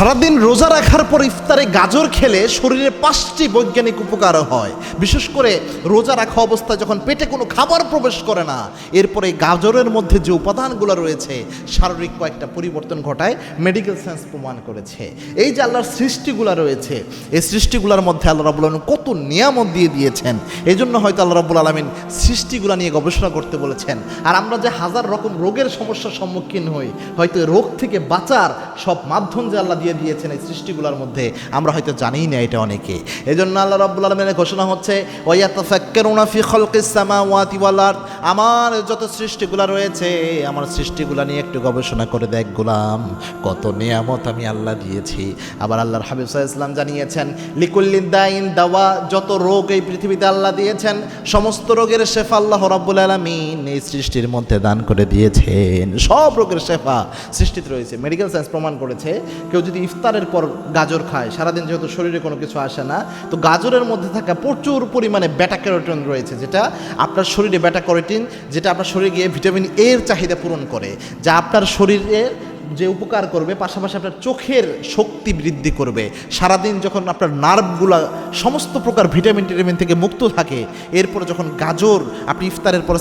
সারাদিন রোজা রাখার পর ইফতারে গাজর খেলে শরীরে 5টি বৈজ্ঞানিক উপকার হয়। বিশেষ করে রোজা রাখা অবস্থায় যখন পেটে কোনো খাবার প্রবেশ করে না, এরপরে গাজরের মধ্যে যে উপাদানগুলো রয়েছে শারীরিক কয়েকটা পরিবর্তন ঘটায়, মেডিকেল সায়েন্স প্রমাণ করেছে। এই যে আল্লাহর সৃষ্টিগুলো রয়েছে, এই সৃষ্টিগুলোর মধ্যে আল্লাহ রাব্বুল আলামিন কত নিয়ামত দিয়ে দিয়েছেন। এই জন্য হয়তো আল্লাহ রাব্বুল আলামিন সৃষ্টিগুলো নিয়ে গবেষণা করতে বলেছেন। আর আমরা যে হাজার রকম রোগের সমস্যার সম্মুখীন হই, হয়তো রোগ থেকে বাঁচার সব মাধ্যম যে আল্লাহ দিয়ে দিয়েছেন এই সৃষ্টিগুলোর মধ্যে, আমরা হয়তো জানিই না এটা অনেকে। এই জন্য আল্লাহ রাব্বুল আলামিনের ঘোষণা হচ্ছে, ওয়ায়াতাফাক্কারুনা ফি খালকিস সামাওয়াতি ওয়াল আরদ, আমার যত সৃষ্টিগুলো রয়েছে, আমার সৃষ্টিগুলো নিয়ে একটু গবেষণা করে দেখ গোলাম, কত নিয়ামত আমি আল্লাহ দিয়েছি। আবার আল্লাহর হাবিব সাল্লাল্লাহু আলাইহি ওয়াসাল্লাম জানিয়েছেন, লিকুল্লিন দাইন দাওয়া, যত রোগ এই পৃথিবীতে আল্লাহ দিয়েছেন, সমস্ত রোগের শেফা আল্লাহ রাব্বুল আলামিন এই সৃষ্টির মধ্যে দান করে দিয়েছেন। সব রোগের শেফা সৃষ্টিতে রয়েছে। মেডিকেল সায়েন্স প্রমাণ করেছে, কেউ যদি ইফতারের পর গাজর খায়, সারাদিন যেহেতু শরীরে কোনো কিছু আসে না, তো গাজরের মধ্যে থাকা প্রচুর পরিমাণে বেটা ক্যারোটিন রয়েছে, যেটা আপনার শরীরে বেটা ক্যারোটিন, যেটা আপনার শরীরে গিয়ে ভিটামিন এ এর চাহিদা পূরণ করে, যা আপনার শরীরের যে উপকার করবে, পাশাপাশি আপনার চোখের শক্তি বৃদ্ধি করবে। সারাদিন যখন আপনার নার্ভগুলা সমস্ত প্রকার ভিটামিন টিটামিন থেকে মুক্ত থাকে, এরপরে যখন গাজর আপনি ইফতারের পর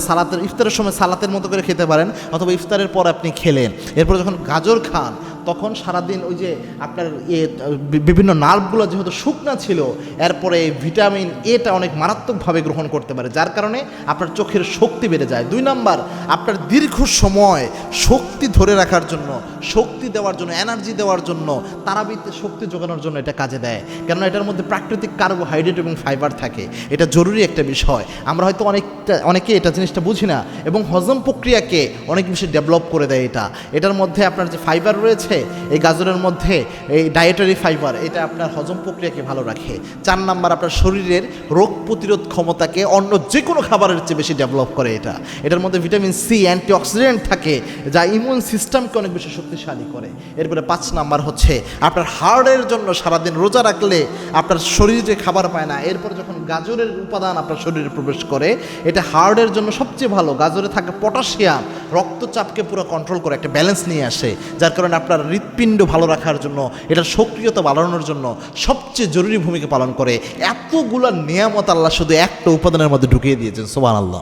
ইফতারের সময় সালাতের মতো করে খেতে পারেন, অথবা ইফতারের পর আপনি খেলেন, এরপরে যখন গাজর খান, তখন সারাদিন ওই যে আপনার বিভিন্ন নার্ভগুলো যেহেতু শুকনা ছিল, এরপরে ভিটামিন এটা অনেক মারাত্মকভাবে গ্রহণ করতে পারে, যার কারণে আপনার চোখের শক্তি বেড়ে যায়। 2 নাম্বার, আপনার দীর্ঘ সময় শক্তি ধরে রাখার জন্য, শক্তি দেওয়ার জন্য, এনার্জি দেওয়ার জন্য, তারাবিতে শক্তি যোগানোর জন্য এটা কাজে দেয়। কেননা এটার মধ্যে প্রাকৃতিক কার্বোহাইড্রেট এবং ফাইবার থাকে। এটা জরুরি একটা বিষয়। আমরা হয়তো অনেকে এটা জিনিসটা বুঝি না, এবং হজম প্রক্রিয়াকে অনেক বেশি ডেভেলপ করে দেয় এটা। এটার মধ্যে আপনার যে ফাইবার রয়েছে, এই গাজরের মধ্যে এই ডায়েটারি ফাইবার, এটা আপনার হজম প্রক্রিয়াকে ভালো রাখে। 4 নাম্বার, আপনার শরীরের রোগ প্রতিরোধ ক্ষমতাকে অন্য যে কোনো খাবারের চেয়ে বেশি ডেভেলপ করে এটা। এটার মধ্যে ভিটামিন সি, অ্যান্টিঅক্সিডেন্ট থাকে, যা ইমিউন সিস্টেমকে অনেক বেশি শক্তিশালী করে। এরপরে 5 নাম্বার হচ্ছে, আপনার হার্টের জন্য সারাদিন রোজা রাখলে আপনার শরীর যে খাবার পায় না, এরপরে যখন গাজরের উপাদান আপনার শরীরে প্রবেশ করে, এটা হার্টের জন্য সবচেয়ে ভালো। গাজরে থাকা পটাশিয়াম রক্তচাপকে পুরো কন্ট্রোল করে, একটা ব্যালেন্স নিয়ে আসে, যার কারণে আপনার হৃৎপিণ্ড ভালো রাখার জন্য, এটার সক্রিয়তা বাড়ানোর জন্য সবচেয়ে জরুরি ভূমিকা পালন করে। এতগুলো নিয়ামত আল্লাহ শুধু একটা উপাদানের মধ্যে ঢুকিয়ে দিয়েছেন। সুবহানাল্লাহ।